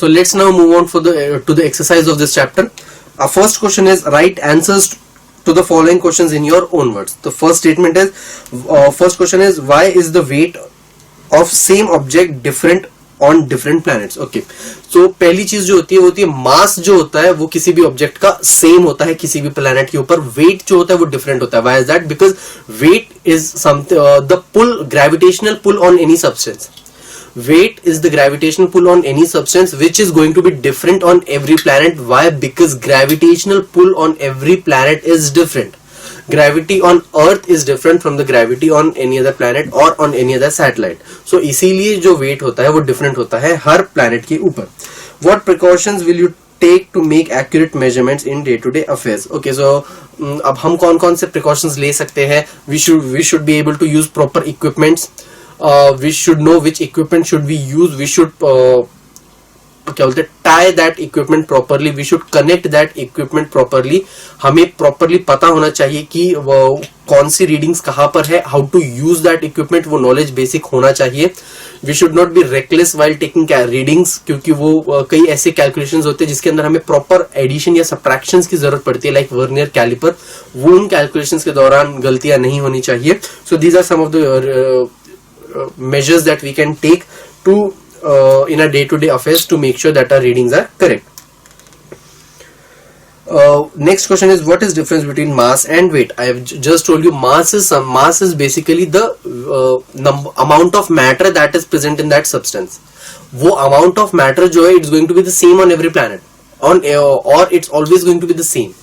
So let's now move on to the exercise of this chapter. Our first question is write answers to the following questions in your own words. The first question is why is the weight of same object different on different planets? Okay, so पहली चीज जो होती है मास जो होता है वो किसी भी ऑब्जेक्ट का सेम होता है किसी भी प्लैनेट के ऊपर, वेट जो होता है वो डिफरेंट होता है. Why is that? Because weight is the pull, gravitational pull on any substance. Weight is the gravitational pull on any substance which is going to be different on every planet. Why? Because gravitational pull on every planet is different. Gravity on Earth is different from the gravity on any other planet or on any other satellite. So इसीलिए जो weight होता है वो different होता है हर planet के ऊपर. What precautions will you take to make accurate measurements in day-to-day affairs? Okay, so अब हम कौन-कौन से precautions ले सकते हैं? We should be able to use proper equipments. We should know which equipment should we use. We should क्या बोलते हैं tie that equipment properly. We should connect that equipment properly. हमें properly पता होना चाहिए कि वो कौन सी readings कहाँ पर है. How to use that equipment, वो knowledge basic होना चाहिए. We should not be reckless while taking readings, क्योंकि वो कई ऐसे calculations होते हैं जिसके अंदर हमें proper addition या subtractions की जरूरत पड़ती है, like vernier caliper. वो उन calculations के दौरान गलतियां नहीं होनी चाहिए. So these are some of the measures that we can take to in our day-to-day affairs to make sure that our readings are correct. Next question is what is difference between mass and weight? I have just told you mass is basically the amount of matter that is present in that substance. वो amount of matter जो है it's going to be the same on every planet or it's always going to be the same.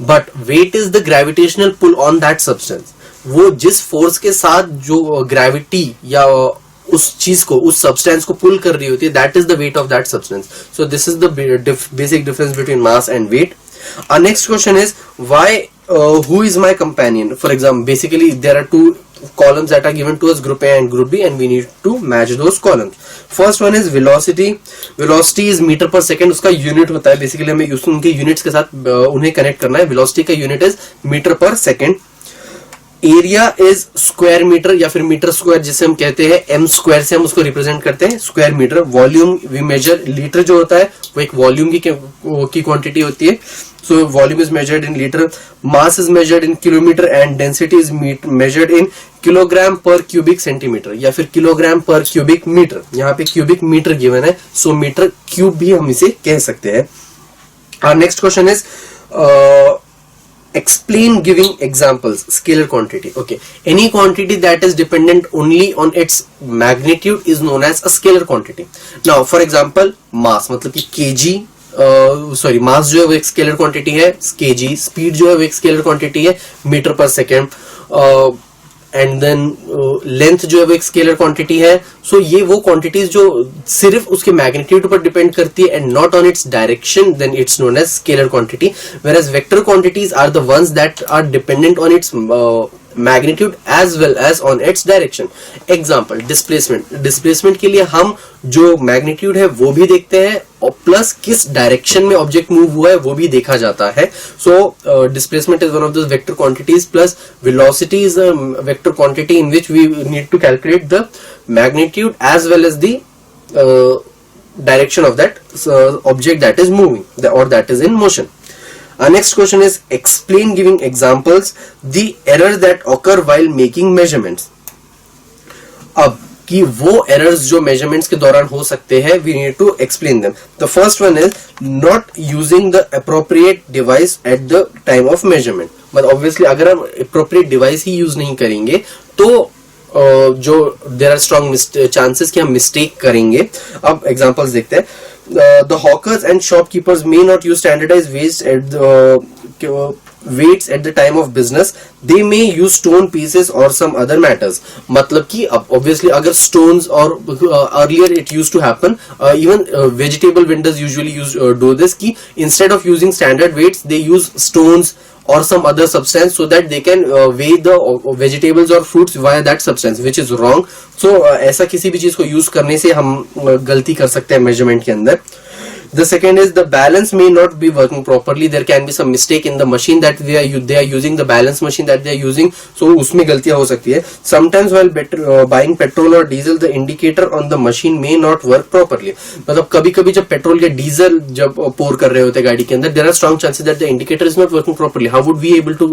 But weight is the gravitational pull on that substance. वो जिस force के साथ जो gravity या उस चीज को, उस सब्सटेंस को पुल कर रही होती है, that is the weight of that substance. So this is the basic difference between mass and weight. Our next question is why who is my companion? For example, basically there are two columns that are given to us, group A and group B, and we need to match those columns. First one is velocity. Velocity is meter per second. उसका unit होता है. Basically हमें उनके units के साथ उन्हें connect करना है. वेलोसिटी का unit is metre per second. Area is square metre या फिर मीटर स्क्वायर जिसे हम कहते हैं, एम स्क्वायर से हम उसको रिप्रेजेंट करते हैं, square metre. Volume we measure, litre जो होता है वो एक वॉल्यूम की क्वांटिटी होती है. So volume is measured in litre. Mass is measured in kilometre and density is measured in kilogram पर क्यूबिक सेंटीमीटर या फिर किलोग्राम पर क्यूबिक मीटर. यहाँ पे क्यूबिक मीटर गिवन है, सो मीटर क्यूब भी हम इसे कह सकते हैं. Our next question is explain giving examples. Scalar quantity. Okay, any quantity that is dependent only on its magnitude is known as a scalar quantity. Now for example mass, मतलब कि kg, मास जो है वो एक स्केलर क्वांटिटी है, kg. Speed जो है वो एक स्केलर क्वांटिटी है, metre per second. And then length जो है वो एक स्केलर क्वांटिटी है. सो ये वो क्वांटिटीज जो सिर्फ उसके मैग्नीट्यूड पर डिपेंड करती है and not on its direction, then it's known as scalar quantity. Whereas vector quantities are the ones that are dependent on its magnitude as well as on its direction. Example displacement. Displacement के लिए हम जो magnitude है वो भी देखते हैं और प्लस किस डायरेक्शन में ऑब्जेक्ट मूव हुआ है वो भी देखा जाता है. So displacement is one of the vector quantities plus velocity is a vector quantity in which we need to calculate the magnitude as well as the direction of that object that is moving or that is in motion. Our next question is explain giving examples the errors that occur while making measurements. अब कि वो errors जो measurements के दौरान हो सकते हैं, we need to explain them. The first one is not using the appropriate device at the time of measurement. but obviously अगर हम appropriate device ही use नहीं करेंगे तो जो there are strong chances कि हम mistake करेंगे. अब examples देखते हैं. The hawkers and shopkeepers may not use standardized weights at the time of business. They may use stone pieces or some other matters. मतलब कि अब obviously अगर stones और earlier it used to happen, even vegetable vendors usually do this कि instead of using standard weights they use stones or some other substance so that they can weigh the vegetables or fruits via that substance, which is wrong. So ऐसा किसी भी चीज को use करने से हम गलती कर सकते हैं मेजरमेंट के अंदर. The second is the balance may not be working properly. There can be some mistake in the machine that they are using, the balance machine that they are using. So उसमें गलतियां हो सकती है. Sometimes while buying petrol or diesel, the indicator on the machine may not work properly. मतलब कभी-कभी जब petrol या diesel जब पोर कर रहे होते हैं गाड़ी के अंदर, there are strong chances that the indicator is not working properly. How would we able to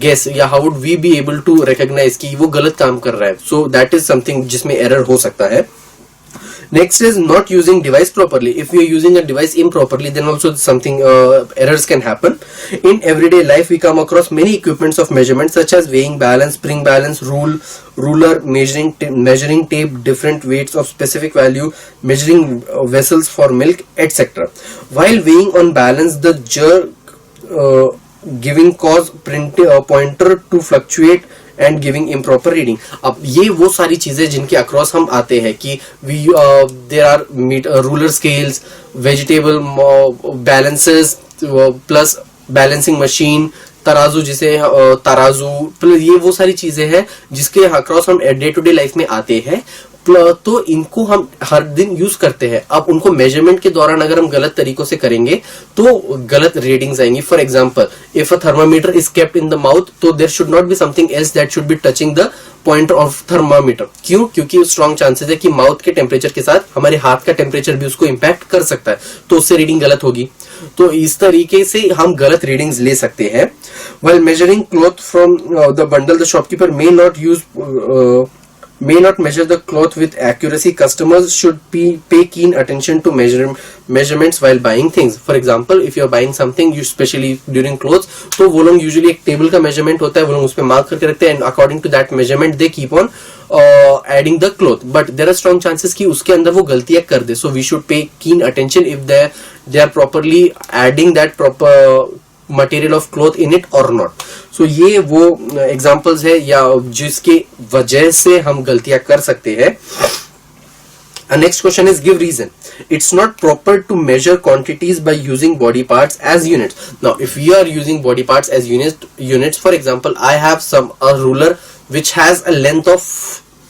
guess या how would we be able to recognize कि वो गलत काम कर रहा है? So that is something जिसमें error हो सकता है. Next is not using device properly. If we are using a device improperly, then also something errors can happen. In everyday life, we come across many equipments of measurement such as weighing balance, spring balance, ruler, measuring tape, different weights of specific value, measuring vessels for milk, etc. While weighing on balance, the jerk giving cause pointer to fluctuate and giving improper reading. अब ये वो सारी चीजें जिनके across हम आते हैं कि there are ruler scales, vegetable balances plus balancing machine, तराजू जिसे तराजू, ये वो सारी चीजें हैं जिसके अक्रॉस हम डे टू डे लाइफ में आते हैं. तो इनको हम हर दिन यूज करते हैं. अब उनको मेजरमेंट के दौरान अगर हम गलत तरीकों से करेंगे तो गलत रीडिंग्स आएंगी. For example, if a thermometer is kept in the mouth, तो there should not be something else that should be touching the pointer of thermometer. क्यों? क्योंकि स्ट्रॉन्ग चांसेस है कि माउथ के टेम्परेचर के साथ हमारे हाथ का टेम्परेचर भी उसको इंपैक्ट कर सकता है, तो उससे रीडिंग गलत होगी. तो इस तरीके से हम गलत रीडिंग्स ले सकते हैं. While measuring cloth from the bundle, the shopkeeper may not measure the cloth with accuracy. Customers should pay keen attention to measurements while buying things. For example, if you are buying something, you especially during clothes, तो वो लोग usually एक table का measurement होता है, वो लोग उस पे मार्क करके रखते हैं, and according to that measurement they keep on adding the cloth. But there are strong chances कि उसके अंदर वो गलतियां कर दे. So we should pay keen attention if they are properly adding that proper material of cloth in it और not. सो ये वो examples है या जिसके वजह से हम गलतियां कर सकते हैं. Next question is give reason. It's not proper to measure quantities by using body parts as units. Now, if we are using body parts as units, for example, I have a ruler which has a length of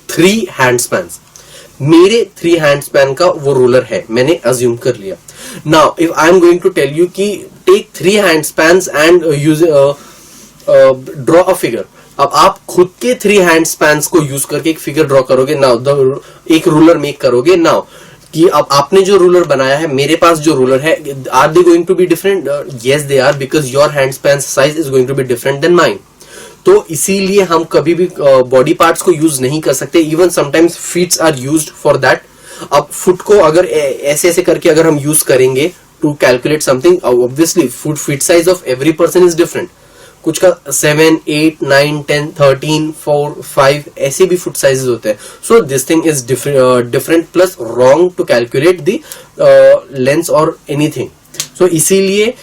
3 hand spans. मेरे 3 hand span का वो ruler है, मैंने assume कर लिया. Now, if I am going to tell you कि take 3 hand spans and draw a figure. अब आप खुद के 3 hand spans को यूज करके एक फिगर ड्रॉ करोगे. नाउ एक रूलर मेक करोगे. नाउ कि अब आपने जो रूलर बनाया है, मेरे पास जो रूलर है, are they going to be different? Yes they are, because your hand span size is going to be different than mine. तो इसीलिए हम कभी भी बॉडी पार्ट्स को यूज नहीं कर सकते. Even sometimes feets are used for that. अब फुट को अगर ऐसे ऐसे करके अगर हम यूज करेंगे to calculate something, obviously feet size of every person is different. कुछ का 7, 8, 9, 10, 13, 4, 5 ऐसे भी फुट साइजेस होते हैं. So this thing is different plus wrong to calculate the length और एनीथिंग. सो इसीलिए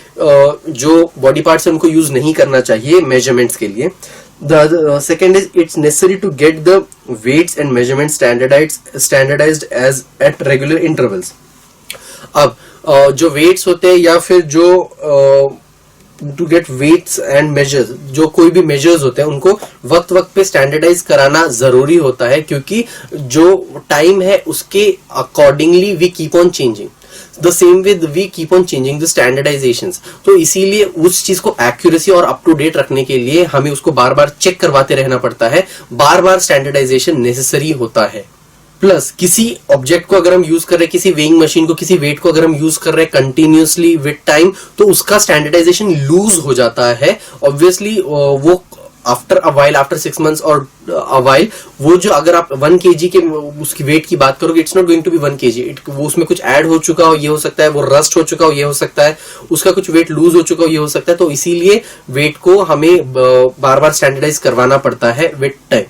जो बॉडी पार्ट्स है उनको यूज नहीं करना चाहिए मेजरमेंट्स के लिए. The second is it's necessary to get the weights and measurements standardized as at regular intervals. अब जो weights होते हैं या फिर जो to get weights and measures, जो कोई भी measures होते हैं उनको वक्त वक्त पे standardize कराना जरूरी होता है, क्योंकि जो time है उसके accordingly we keep on changing. The same way we keep on changing the standardizations. तो इसीलिए उस चीज को accuracy और up to date रखने के लिए हमें उसको बार बार चेक करवाते रहना पड़ता है. बार बार standardization necessary होता है. प्लस किसी ऑब्जेक्ट को अगर हम यूज कर रहे हैं, किसी वेइंग मशीन को, किसी वेट को अगर हम यूज कर रहे हैं कंटिन्यूसली विद टाइम, तो उसका स्टैंडर्डाइजेशन लूज हो जाता है. ऑब्वियसली वो after a while, after 6 months और अ वाइल, वो जो अगर आप 1 kg के उसकी वेट की बात करोगे, it's not going to be 1 kg. वो उसमें कुछ ऐड हो चुका हो, ये हो सकता है, वो रस्ट हो चुका हो, ये हो सकता है, उसका कुछ वेट लूज हो चुका हो, ये हो सकता है. तो इसीलिए वेट को हमें बार बार स्टैंडर्डाइज करवाना पड़ता है विद टाइम.